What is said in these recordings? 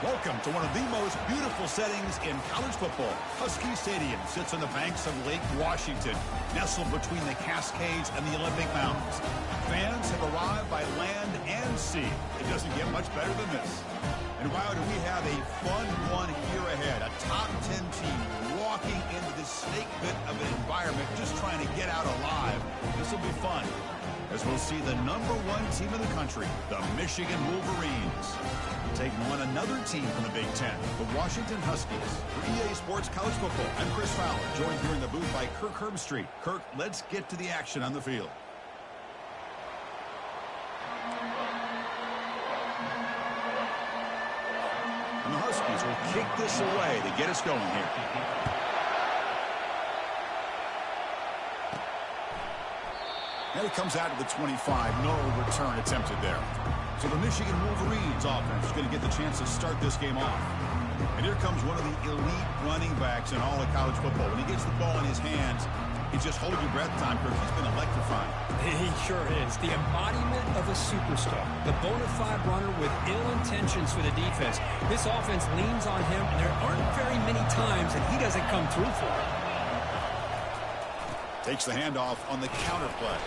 Welcome to one of the most beautiful settings in college football. Husky Stadium sits on the banks of Lake Washington, nestled between the Cascades and the Olympic Mountains. Fans have arrived by land and sea. It doesn't get much better than this. And wow, do we have a fun one here ahead. A top 10 team walking into this snake pit of an environment, just trying to get out alive. This will be fun, as we'll see the #1 team in the country, the Michigan Wolverines, taking on another team from the Big Ten, the Washington Huskies. For EA Sports College Football, I'm Chris Fowler, joined here in the booth by Kirk Herbstreit. Kirk, let's get to the action on the field. And the Huskies will kick this away to get us going here. And it comes out to the 25. No return attempted there. So the Michigan Wolverines offense is going to get the chance to start this game off. And here comes one of the elite running backs in all of college football. When he gets the ball in his hands, he just holds your breath time, Kirk. He's been electrifying. He sure is. The embodiment of a superstar. The bona fide runner with ill intentions for the defense. This offense leans on him, and there aren't very many times that he doesn't come through for it. Takes the handoff on the counter play.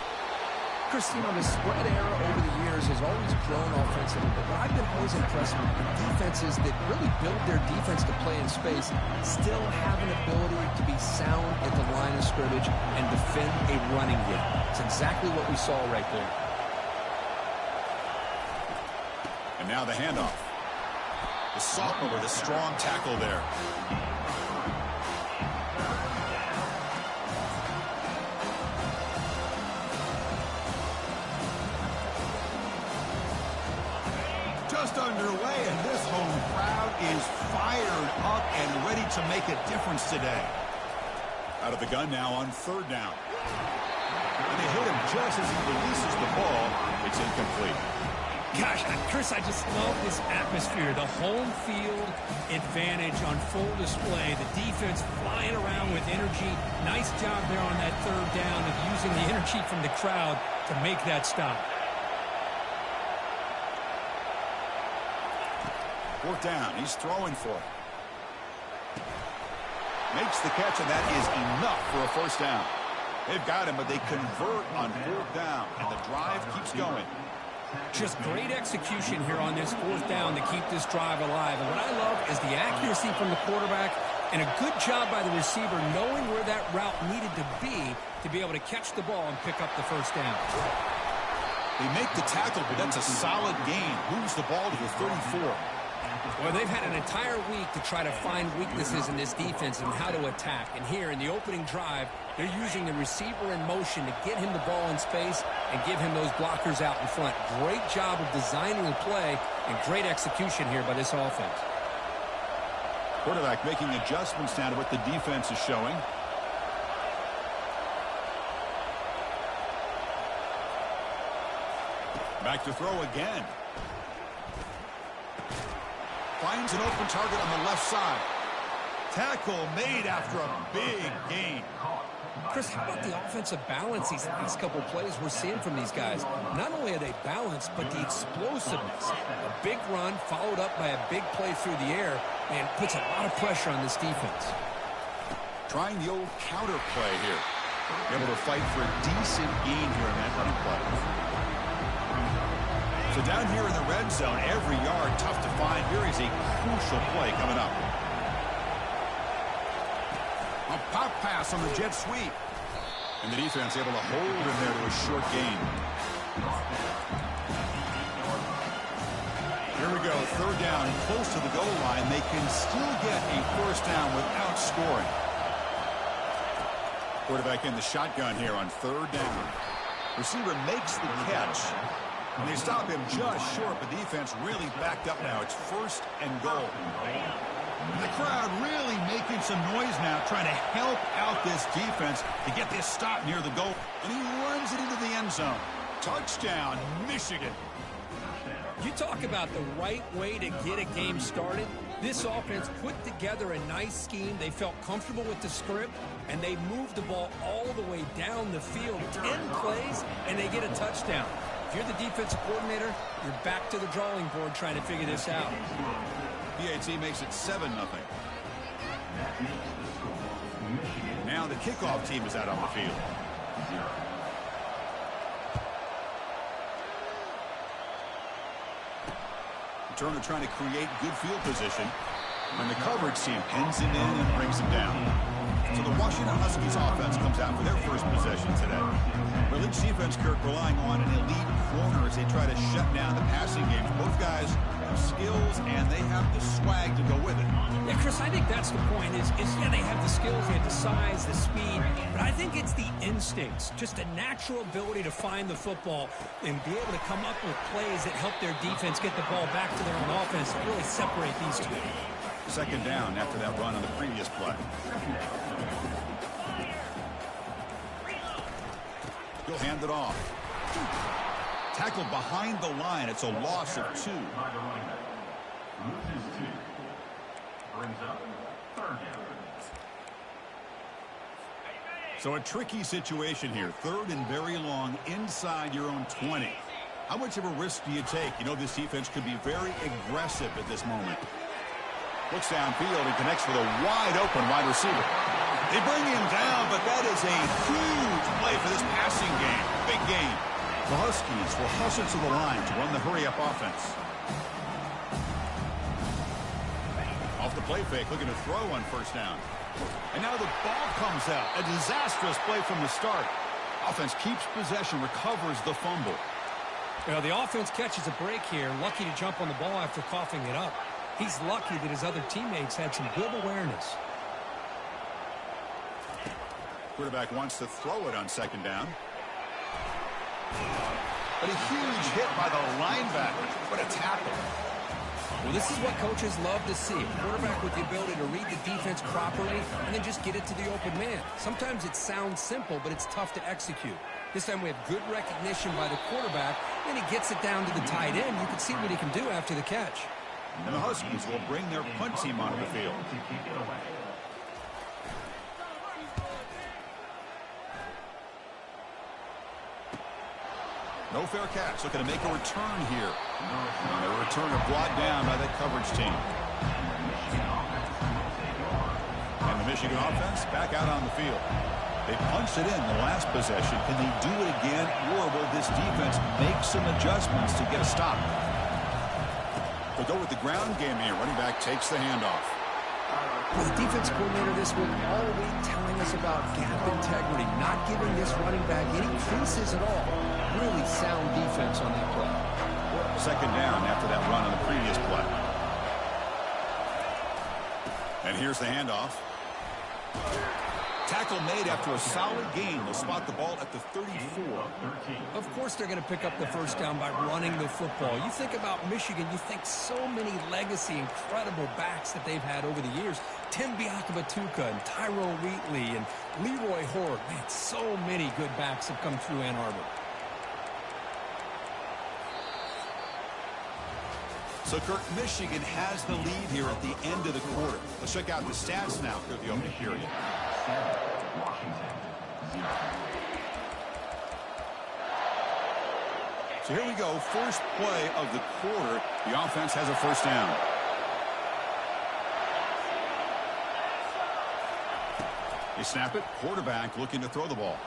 Chris, you know, the spread era over the years has always grown offensively, but what I've been always impressed with the defenses that really build their defense to play in space still have an ability to be sound at the line of scrimmage and defend a running game. It's exactly what we saw right there. And now the handoff. The sophomore with a strong tackle there. Just underway, and this home crowd is fired up and ready to make a difference today. Out of the gun now on 3rd down. And they hit him just as he releases the ball. It's incomplete. Gosh, Chris, I just love this atmosphere. The home field advantage on full display. The defense flying around with energy. Nice job there on that 3rd down of using the energy from the crowd to make that stop. 4th down. He's throwing for it. Makes the catch, and that is enough for a 1st down. They've got him, but they convert on 4th down, and the drive keeps going. Just great execution here on this 4th down to keep this drive alive. And what I love is the accuracy from the quarterback and a good job by the receiver knowing where that route needed to be able to catch the ball and pick up the 1st down. They make the tackle, but that's a solid gain. Moves the ball to the 34. Well, they've had an entire week to try to find weaknesses in this defense and how to attack. And here in the opening drive, they're using the receiver in motion to get him the ball in space and give him those blockers out in front. Great job of designing the play and great execution here by this offense. Quarterback making adjustments now to what the defense is showing. Back to throw again. Finds an open target on the left side. Tackle made after a big gain. Chris, how about the offensive balance these last couple plays we're seeing from these guys? Not only are they balanced, but the explosiveness. A big run followed up by a big play through the air, and puts a lot of pressure on this defense. Trying the old counter play here. Able to fight for a decent gain here in that running play. So down here in the red zone, every yard tough to find. Here is a crucial play coming up. A pop pass on the jet sweep. And the defense able to hold him there to a short gain. Here we go, 3rd down, close to the goal line. They can still get a 1st down without scoring. Quarterback in the shotgun here on 3rd down. Receiver makes the catch. And they stop him just short, but defense really backed up now. It's 1st and goal. And the crowd really making some noise now, trying to help out this defense to get this stop near the goal. And he runs it into the end zone. Touchdown, Michigan. You talk about the right way to get a game started. This offense put together a nice scheme. They felt comfortable with the script, and they moved the ball all the way down the field. 10 plays, and they get a touchdown. If you're the defensive coordinator, you're back to the drawing board trying to figure this out. PAT makes it 7-0. Now the kickoff team is out on the field. Turner trying to create good field position. And the coverage team pins him in and brings him down. So the Washington Huskies offense comes out for their first possession today. Well, each defense, Kirk, relying on an elite corner as they try to shut down the passing games. Both guys have skills and they have the swag to go with it. Yeah, Chris, I think that's the point is yeah, they have the skills, they have the size, the speed, but I think it's the instincts, just a natural ability to find the football and be able to come up with plays that help their defense get the ball back to their own offense to really separate these two. Second down after that run on the previous play. He'll hand it off. Tackled behind the line. It's a loss of 2. So a tricky situation here. 3rd and very long inside your own 20. How much of a risk do you take? You know this defense could be very aggressive at this moment. Looks downfield and connects with a wide-open wide receiver. They bring him down, but that is a huge play for this passing game. Big game. The Huskies will hustle to the line to run the hurry-up offense. Off the play fake, looking to throw on first down. And now the ball comes out. A disastrous play from the start. Offense keeps possession, recovers the fumble. You know, the offense catches a break here, lucky to jump on the ball after coughing it up. He's lucky that his other teammates had some good awareness. Quarterback wants to throw it on second down. But a huge hit by the linebacker. What a tackle. Well, this is what coaches love to see. A quarterback with the ability to read the defense properly and then just get it to the open man. Sometimes it sounds simple, but it's tough to execute. This time we have good recognition by the quarterback, and he gets it down to the tight end. You can see what he can do after the catch. And the Huskies will bring their punt team onto the field. No fair catch. Looking to make a return here. And a returner brought down by that coverage team. And the Michigan offense back out on the field. They punched it in the last possession. Can they do it again, or will this defense make some adjustments to get a stop? They'll go with the ground game here. Running back takes the handoff. Well, the defense coordinator this week all week telling us about gap integrity, not giving this running back any creases at all. Really sound defense on that play. Second down after that run on the previous play. And here's the handoff. Tackle made after a solid gain. They'll spot the ball at the 34. Of course they're going to pick up the first down by running the football. You think about Michigan, you think so many legacy, incredible backs that they've had over the years. Tim Biakabatuka and Tyrone Wheatley and Leroy Horde. Man, so many good backs have come through Ann Arbor. So, Kirk, Michigan has the lead here at the end of the quarter. Let's check out the stats now through the opening period. So here we go. First play of the quarter. The offense has a first down. They snap it. Quarterback looking to throw the ball.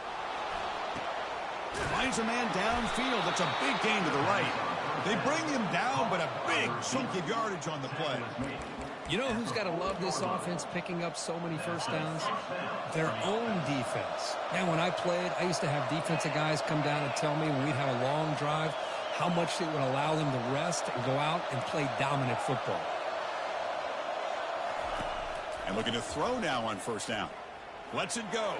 Finds a man downfield. That's a big gain to the right. They bring him down, but a big chunk of yardage on the play. You know who's got to love this offense picking up so many first downs? Their own defense. Man, when I played, I used to have defensive guys come down and tell me when we'd have a long drive how much it would allow them to rest and go out and play dominant football. And looking to throw now on first down. Lets it go.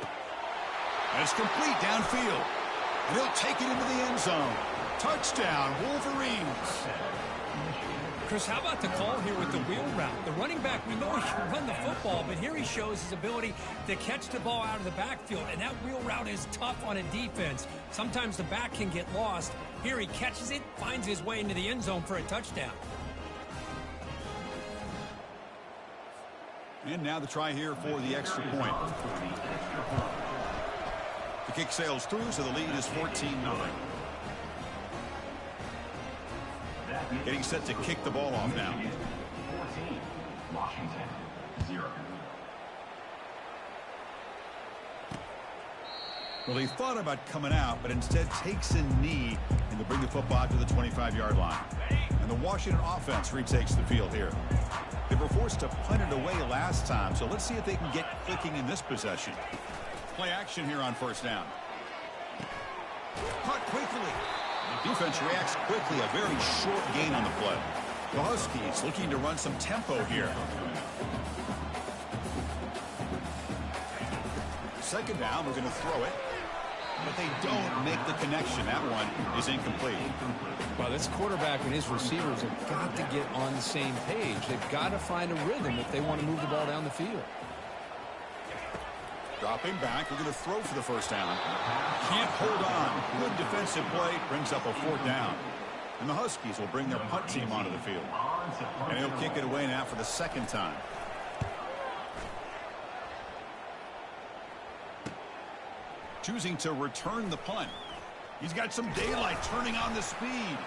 And it's complete downfield. And he'll take it into the end zone. Touchdown, Wolverines. Chris, how about the call here with the wheel route? The running back, we know he can run the football, but here he shows his ability to catch the ball out of the backfield, and that wheel route is tough on a defense. Sometimes the back can get lost. Here he catches it, finds his way into the end zone for a touchdown. And now the try here for the extra point. The kick sails through, so the lead is 14-9. Getting set to kick the ball off now. Washington, 0. Well, he thought about coming out, but instead takes a knee and to bring the football out to the 25-yard line. And the Washington offense retakes the field here. They were forced to punt it away last time, so let's see if they can get clicking in this possession. Play action here on first down. Caught quickly. The defense reacts quickly. A very short gain on the play. The Huskies looking to run some tempo here. Second down, we're going to throw it. But they don't make the connection. That one is incomplete. Well, this quarterback and his receivers have got to get on the same page. They've got to find a rhythm if they want to move the ball down the field. Dropping back, we're going to throw for the first down. Can't hold on. Good defensive play, brings up a fourth down. And the Huskies will bring their punt team onto the field. And he'll kick it away now for the second time. Choosing to return the punt. He's got some daylight, turning on the speed.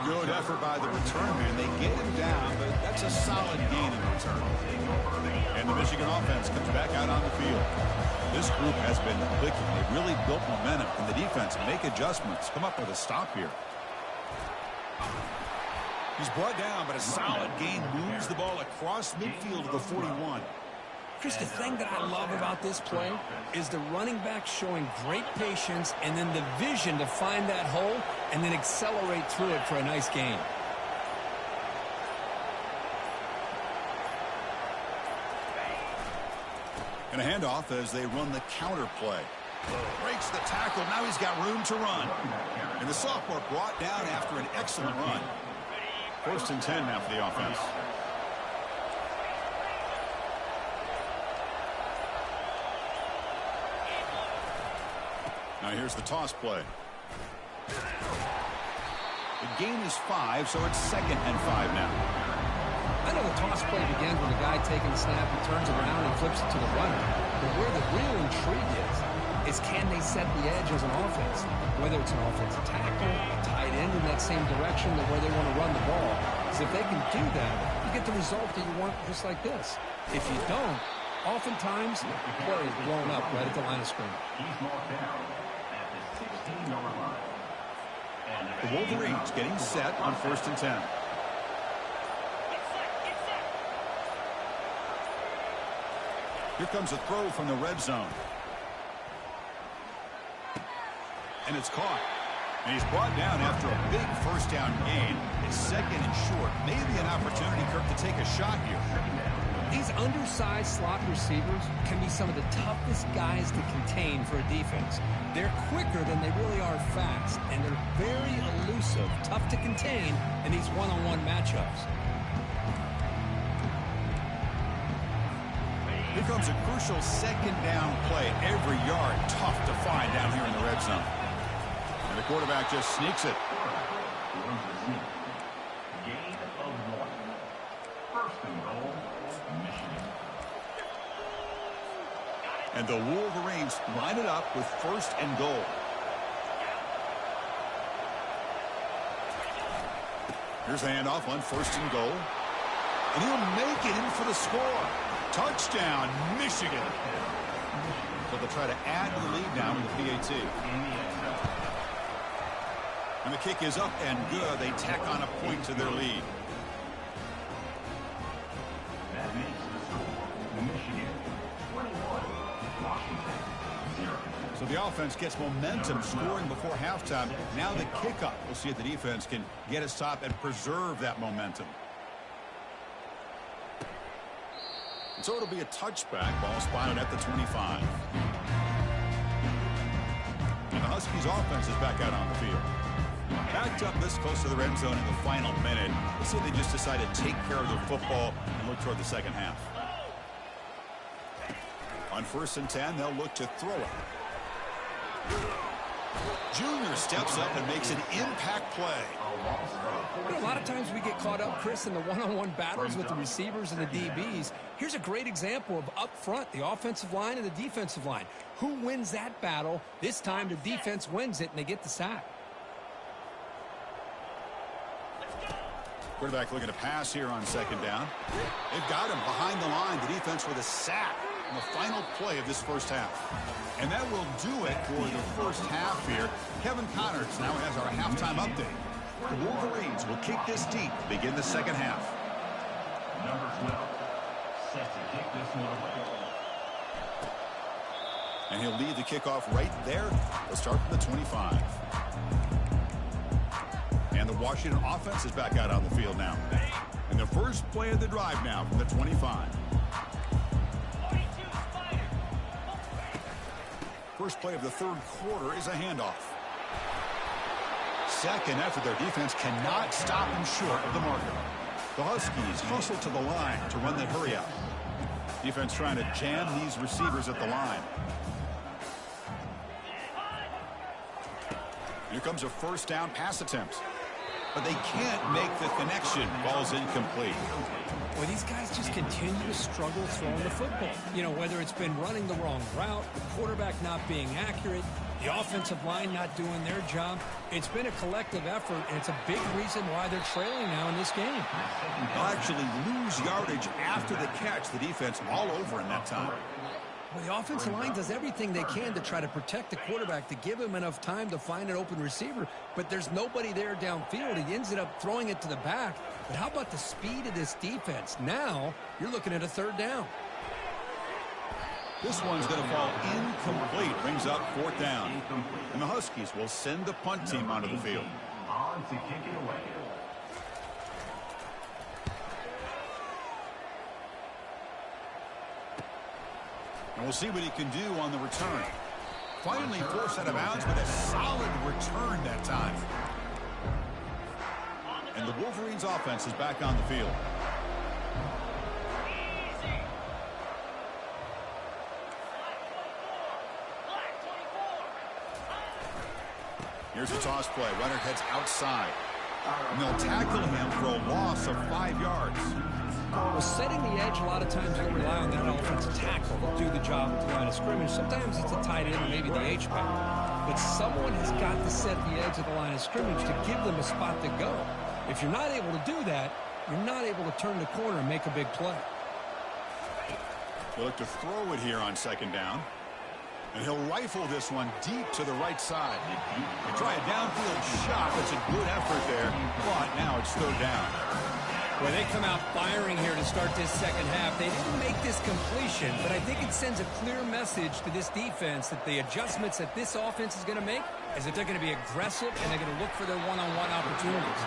Good effort by the return man. They get him down, but that's a solid gain in return. And the Michigan offense comes back out on the field. This group has been clicking. They've really built momentum. Can the defense make adjustments? Come up with a stop here. He's brought down, but a solid gain moves the ball across midfield to the 41. Chris, the thing that I love about this play is the running back showing great patience and then the vision to find that hole and then accelerate through it for a nice gain. And a handoff as they run the counter play. Breaks the tackle. Now he's got room to run. And the sophomore brought down after an excellent run. First and 10 now for the offense. Now here's the toss play. The gain is 5, so it's 2nd and 5 now. I know the toss play begins with a guy taking the snap, he turns around and flips it to the runner. But where the real intrigue is can they set the edge as an offense? Whether it's an offensive tackle, a tight end in that same direction that where they want to run the ball. Because if they can do that, you get the result that you want just like this. If you don't, oftentimes the play is blown up right at the line of scrimmage. He's marked down at the 16-yard line. The Wolverines getting set on 1st and 10. Here comes a throw from the red zone. And it's caught. And he's brought down after a big first down gain. It's 2nd and short. Maybe an opportunity, Kirk, to take a shot here. These undersized slot receivers can be some of the toughest guys to contain for a defense. They're quicker than they really are fast, and they're very elusive, tough to contain in these one-on-one matchups. Here comes a crucial 2nd down play. Every yard tough to find down here in the red zone. And the quarterback just sneaks it. Gain of 1. 1st and goal, Michigan. And the Wolverines line it up with 1st and goal. Here's the handoff on 1st and goal. And he'll make it in for the score. Touchdown, Michigan. So they'll try to add to the lead now with the PAT. And the kick is up and good. They tack on a point to their lead. That makes the score Michigan 21, Washington 0. So the offense gets momentum scoring before halftime. Now the kickoff. We'll see if the defense can get a stop and preserve that momentum. And so it'll be a touchback. Ball spotted at the 25. And the Huskies offense is back out on the field. Backed up this close to the red zone in the final minute. Let's see if they just decide to take care of the football and look toward the second half. On 1st and 10, they'll look to throw it. Junior steps up and makes an impact play. You know, a lot of times we get caught up, Chris, in the one-on-one battles with the receivers and the DBs. Here's a great example of up front, the offensive line and the defensive line. Who wins that battle? This time the defense wins it and they get the sack. Quarterback looking to pass here on second down. They've got him behind the line. The defense with a sack on the final play of this first half. And that will do it for the first half here. Kevin Connors now has our halftime update. The Wolverines will kick this deep to begin the second half. Number 12, set to kick this one away. And he'll lead the kickoff right there. They'll start from the 25. And the Washington offense is back out on the field now. And the first play of the drive now from the 25. First play of the third quarter is a handoff. Second effort, their defense cannot stop them short of the marker. The Huskies hustle to the line to run the hurry out. Defense trying to jam these receivers at the line. Here comes a first down pass attempt. But they can't make the connection. Ball's incomplete. Well, these guys just continue to struggle throwing the football. You know, whether it's been running the wrong route, the quarterback not being accurate, the offensive line not doing their job. It's been a collective effort, and it's a big reason why they're trailing now in this game. They'll actually lose yardage after the catch. The defense all over in that time. Well, the offensive line does everything they can to try to protect the quarterback, to give him enough time to find an open receiver, but there's nobody there downfield. He ends up throwing it to the back. But how about the speed of this defense? Now you're looking at a third down. This one's going to fall incomplete. Brings up fourth down. And the Huskies will send the punt team onto the field. On to kick it away. And we'll see what he can do on the return. Finally forced out of bounds, but a solid return that time. And the Wolverines offense is back on the field. Here's a toss play. Runner heads outside. And they'll tackle him for a loss of 5 yards. Well, setting the edge, a lot of times you'll rely on that offensive tackle to do the job at the line of scrimmage. Sometimes it's a tight end or maybe the H-back. But someone has got to set the edge of the line of scrimmage to give them a spot to go. If you're not able to do that, you're not able to turn the corner and make a big play. They look to throw it here on second down. And he'll rifle this one deep to the right side. They try a downfield shot. That's a good effort there. But now it's third down. Well, they come out firing here to start this second half. They didn't make this completion, but I think it sends a clear message to this defense that the adjustments that this offense is going to make is that they're going to be aggressive and they're going to look for their one-on-one opportunities.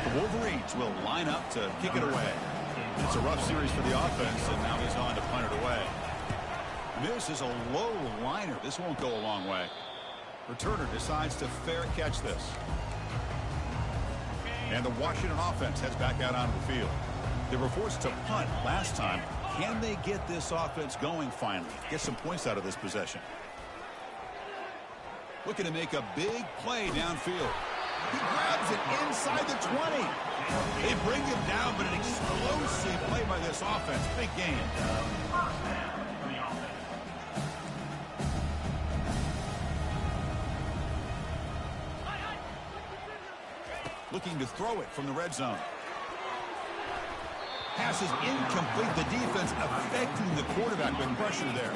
The Wolverines will line up to kick it away. It's a rough series for the offense, and now he's on to punt it away. This is a low liner. This won't go a long way. Returner decides to fair catch this. And the Washington offense heads back out onto the field. They were forced to punt last time. Can they get this offense going finally? Get some points out of this possession. Looking to make a big play downfield. He grabs it inside the 20. They bring him down, but an explosive play by this offense. Big game. Looking to throw it from the red zone. Pass is incomplete. The defense affecting the quarterback with pressure there.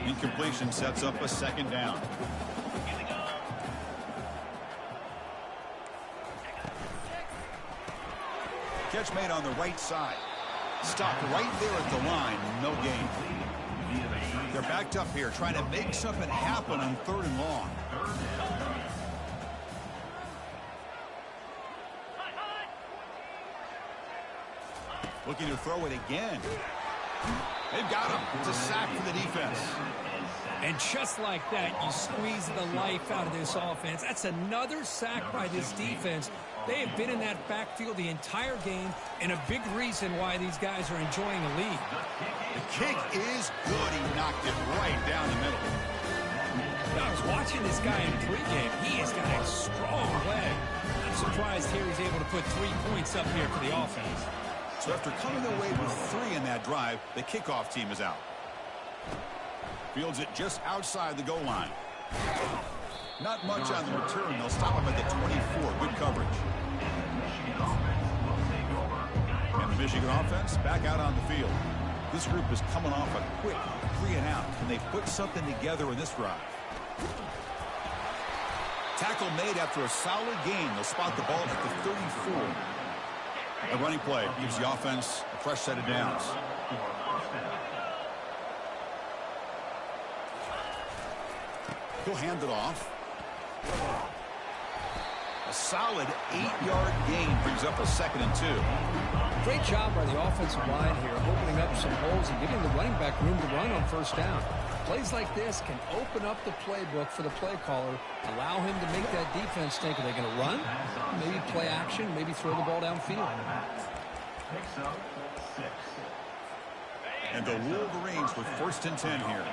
Incompletion sets up a second down. Catch made on the right side. Stopped right there at the line. No gain. They're backed up here trying to make something happen on third and long. Looking to throw it again. They've got him. It's a sack for the defense. And just like that, you squeeze the life out of this offense. That's another sack by this defense. They have been in that backfield the entire game, and a big reason why these guys are enjoying the lead. The kick is good. He knocked it right down the middle. Now, I was watching this guy in pregame. He has got a strong leg. I'm surprised here he's able to put 3 points up here for the offense. So after coming away with 3 in that drive, the kickoff team is out. Fields it just outside the goal line. Not much on the return. They'll stop him at the 24. Good coverage. And the Michigan offense back out on the field. This group is coming off a quick 3-and-out. Can they put something together in this drive? Tackle made after a solid gain. They'll spot the ball at the 34. A running play gives the offense a fresh set of downs. He'll hand it off. A solid 8-yard gain brings up a 2nd and 2. Great job by the offensive line here, opening up some holes and giving the running back room to run on first down. Plays like this can open up the playbook for the play caller, allow him to make that defense think, are they going to run? Maybe play action, maybe throw the ball downfield. And the Wolverines with 1st and 10 here.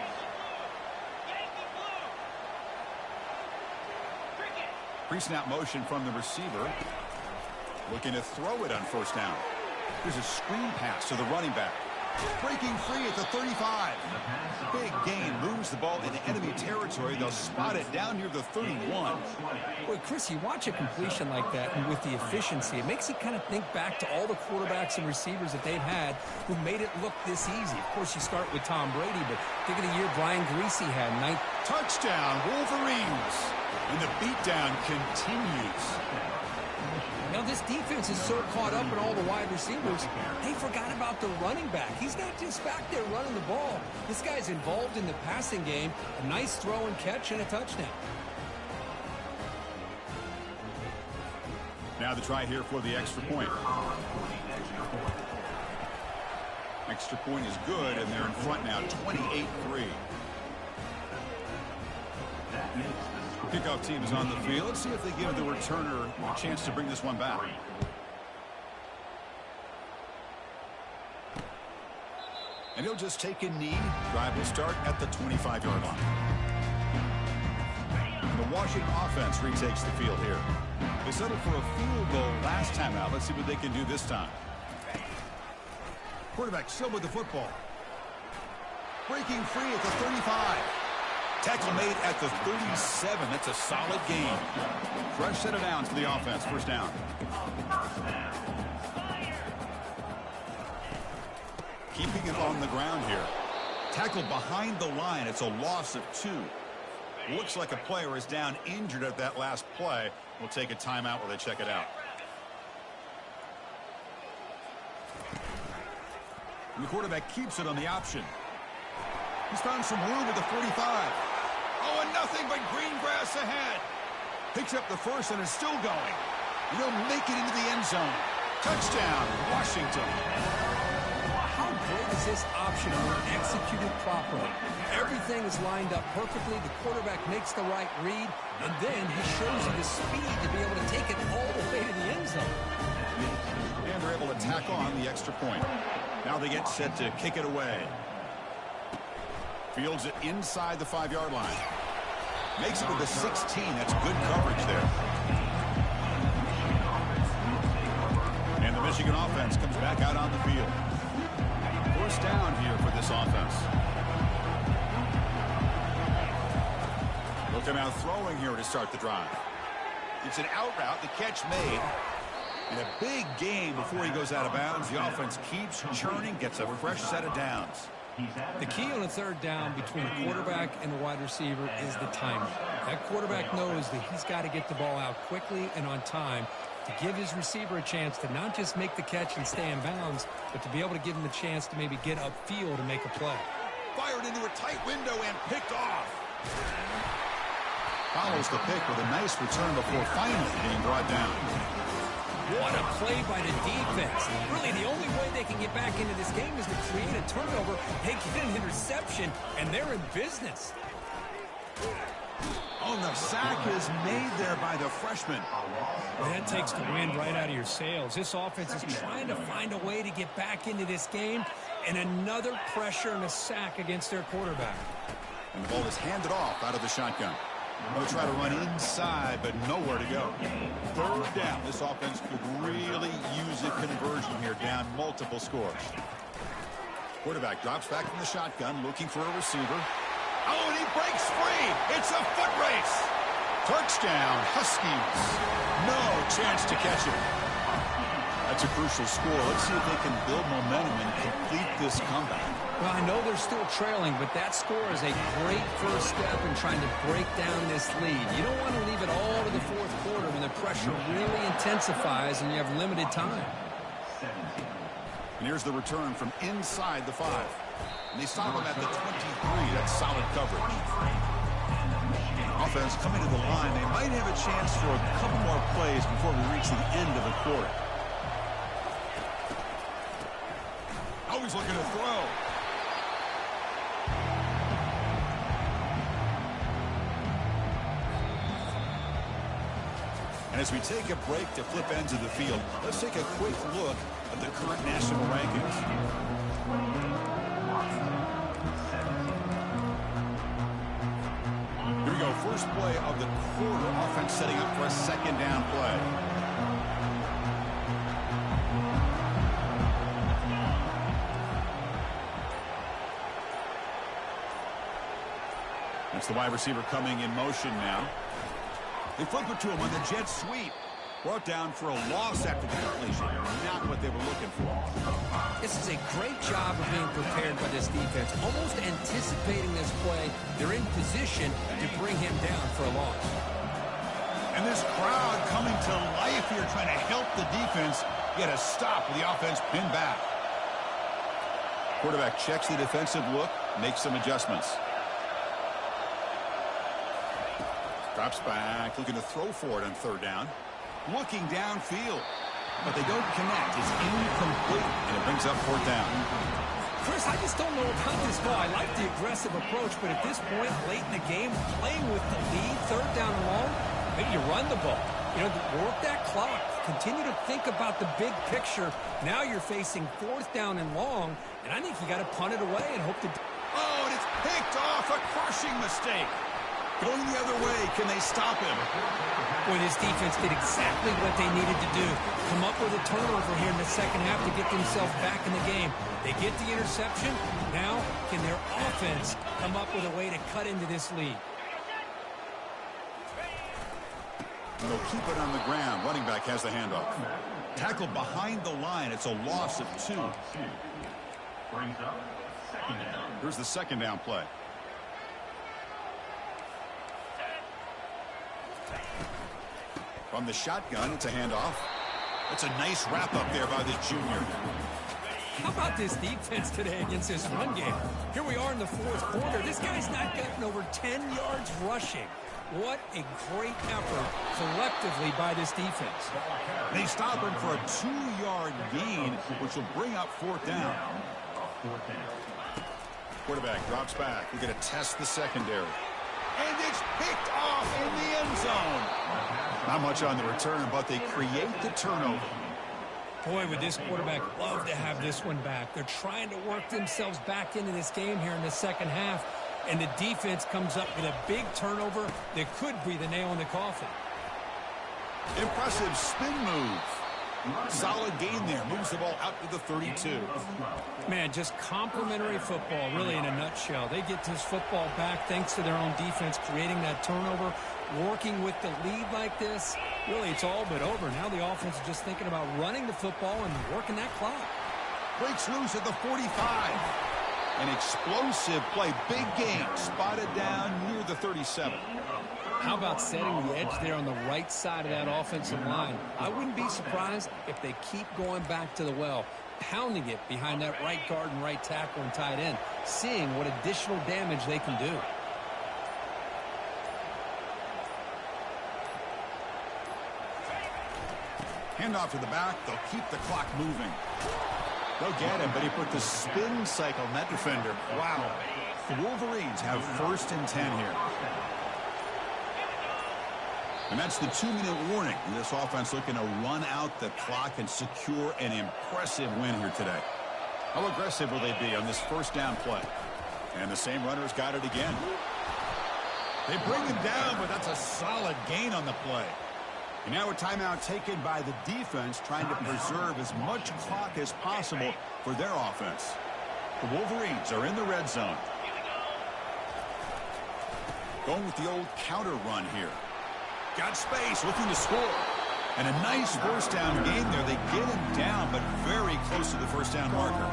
Pre-snap motion from the receiver. Looking to throw it on first down. There's a screen pass to the running back. Breaking free at the 35. Big gain, moves the ball into enemy territory. They'll spot it down near the 31. Boy, Chris, you watch a completion like that, and with the efficiency, it makes you kind of think back to all the quarterbacks and receivers that they've had who made it look this easy. Of course, you start with Tom Brady, but think of the year Brian Greasy had. Touchdown, Wolverines. And the beatdown continues. Now, this defense is so caught up in all the wide receivers, they forgot about the running back. He's not just back there running the ball. This guy's involved in the passing game. A nice throw and catch and a touchdown. Now the try here for the extra point. Extra point is good, and they're in front now, 28-3. Kickoff team is on the field. Let's see if they give the returner a chance to bring this one back. And he'll just take a knee. Drive will start at the 25-yard line. The Washington offense retakes the field here. They settled for a field goal last time out. Let's see what they can do this time. Quarterback still with the football. Breaking free at the 35. Tackle made at the 37. That's a solid gain. Fresh set of downs for the offense. First down. Keeping it on the ground here. Tackle behind the line. It's a loss of 2. Looks like a player is down injured at that last play. We'll take a timeout while they check it out. And the quarterback keeps it on the option. He's found some room at the 45. Oh, and nothing but green grass ahead. Picks up the first and is still going. And he'll make it into the end zone. Touchdown, Washington. How great is this option when executed properly? Everything is lined up perfectly. The quarterback makes the right read, and then he shows you the speed to be able to take it all the way to the end zone. And they're able to tack on the extra point. Now they get set to kick it away. Fields it inside the 5-yard line. Makes it with the 16. That's good coverage there. And the Michigan offense comes back out on the field. First down here for this offense. They'll come out throwing here to start the drive. It's an out route. The catch made. And a big gain before he goes out of bounds. The offense keeps churning, gets a fresh set of downs. The key on a third down between the quarterback and the wide receiver is the timing. That quarterback knows that he's got to get the ball out quickly and on time to give his receiver a chance to not just make the catch and stay in bounds, but to be able to give him a chance to maybe get upfield and make a play. Fired into a tight window and picked off. Follows the pick with a nice return before finally being brought down. What a play by the defense. Really, the only way they can get back into this game is to create a turnover. They get an interception, and they're in business. Oh, the sack is made there by the freshman. Well, that takes the wind right out of your sails. This offense is trying to find a way to get back into this game, and another pressure and a sack against their quarterback. And the ball is handed off out of the shotgun. They'll try to run inside, but nowhere to go. Third down. This offense could really use a conversion here, down multiple scores. Quarterback drops back from the shotgun, looking for a receiver. Oh, and he breaks free. It's a foot race. Touchdown, Huskies. No chance to catch it. That's a crucial score. Let's see if they can build momentum and complete this comeback. Well, I know they're still trailing, but that score is a great first step in trying to break down this lead. You don't want to leave it all to the fourth quarter when the pressure really intensifies and you have limited time. And here's the return from inside the 5. And they stop him at the 23. That's solid coverage. Offense coming to the line. They might have a chance for a couple more plays before we reach the end of the quarter. Always looking to throw. And as we take a break to flip ends of the field, let's take a quick look at the current national rankings. Here we go. First play of the quarter. Offense setting up for a second down play. That's the wide receiver coming in motion now. They flip it to him on the jet sweep. Brought down for a loss after the completion. Not what they were looking for. This is a great job of being prepared by this defense. Almost anticipating this play. They're in position to bring him down for a loss. And this crowd coming to life here trying to help the defense get a stop with the offense pinned back. Quarterback checks the defensive look, makes some adjustments. Drops back, looking to throw for it on third down. Looking downfield, but they don't connect. It's incomplete, and it brings up fourth down. Chris, I just don't know about this ball. I like the aggressive approach, but at this point, late in the game, playing with the lead, third down and long, maybe you run the ball. You know, work that clock. Continue to think about the big picture. Now you're facing fourth down and long, and I think you got to punt it away and hope to... Oh, and it's picked off. A crushing mistake. Going the other way. Can they stop him? Boy, this defense did exactly what they needed to do. Come up with a turnover here in the second half to get themselves back in the game. They get the interception. Now, can their offense come up with a way to cut into this lead? And they'll keep it on the ground. Running back has the handoff. Tackled behind the line. It's a loss of 2. Brings up second down. Here's the second down play. From the shotgun, it's a handoff. That's a nice wrap-up there by the junior. How about this defense today against this run game? Here we are in the fourth quarter. This guy's not gotten over 10 yards rushing. What a great effort collectively by this defense. They stop him for a 2-yard gain, which will bring up fourth down. Quarterback drops back. We're going to test the secondary. And it's picked off in the end zone. Not much on the return, but they create the turnover. Boy, would this quarterback love to have this one back. They're trying to work themselves back into this game here in the second half, and the defense comes up with a big turnover that could be the nail in the coffin. Impressive spin move. Solid gain there. Moves the ball out to the 32. Man, just complimentary football, really, in a nutshell. They get this football back thanks to their own defense, creating that turnover, working with the lead like this. Really, it's all but over. Now the offense is just thinking about running the football and working that clock. Breaks loose at the 45. An explosive play. Big gain. Spotted down near the 37. How about setting the edge there on the right side of that offensive line? I wouldn't be surprised if they keep going back to the well, pounding it behind that right guard and right tackle and tight end, seeing what additional damage they can do. Handoff to the back. They'll keep the clock moving. They'll get him, but he put the spin cycle on that defender. Wow. The Wolverines have 1st and 10 here. And that's the 2-minute warning. This offense looking to run out the clock and secure an impressive win here today. How aggressive will they be on this first down play? And the same runner's got it again. They bring him down, but that's a solid gain on the play. And now a timeout taken by the defense, trying to preserve as much clock as possible for their offense. The Wolverines are in the red zone. Going with the old counter run here. Got space, looking to score. And a nice first down gain there. They get him down, but very close to the first down marker.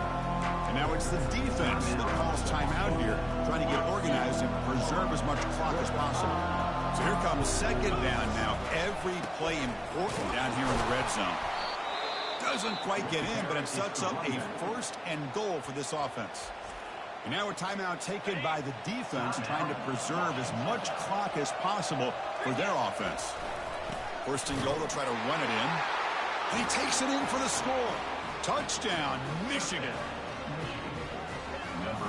And now it's the defense that calls timeout here, trying to get organized and preserve as much clock as possible. So here comes second down now. Every play important down here in the red zone. Doesn't quite get in, but it sets up a first and goal for this offense. And now a timeout taken by the defense, trying to preserve as much clock as possible for their offense. First and goal, they'll try to run it in. And he takes it in for the score. Touchdown, Michigan.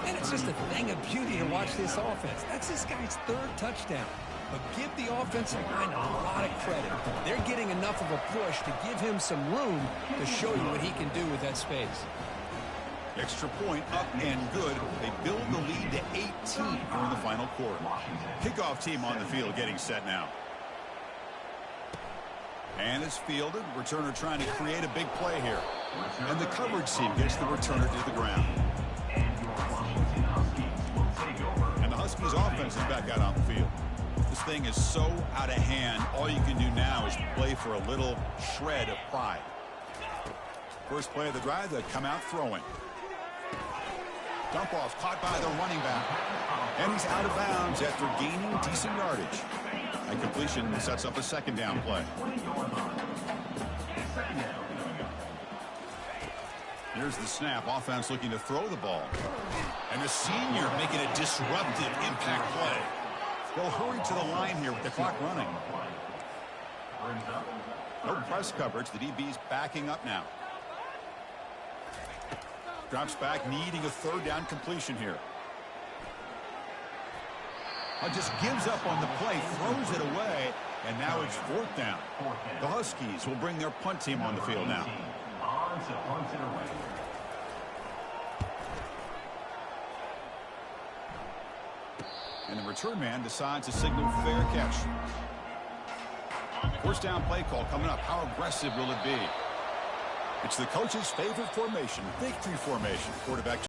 And it's just a thing of beauty to watch this offense. That's this guy's third touchdown. But give the offensive line a lot of credit. They're getting enough of a push to give him some room to show you what he can do with that space. Extra point up and good. They build the lead to 18 in the final quarter. Kickoff team on the field getting set now. And it's fielded. Returner trying to create a big play here. And the coverage team gets the returner to the ground. And the Huskies offense is back out on the field. This thing is so out of hand. All you can do now is play for a little shred of pride. First play of the drive, they come out throwing. Dump off caught by the running back. And he's out of bounds after gaining decent yardage. And completion sets up a second down play. Here's the snap. Offense looking to throw the ball. And the senior making a disruptive impact play. They'll hurry to the line here with the clock running. No press coverage. The DB's backing up now. Drops back, needing a third down completion here. Just gives up on the play, throws it away, and now it's fourth down. The Huskies will bring their punt team on the field now. And the return man decides to signal fair catch. First down play call coming up. How aggressive will it be? It's the coach's favorite formation, victory formation. Quarterback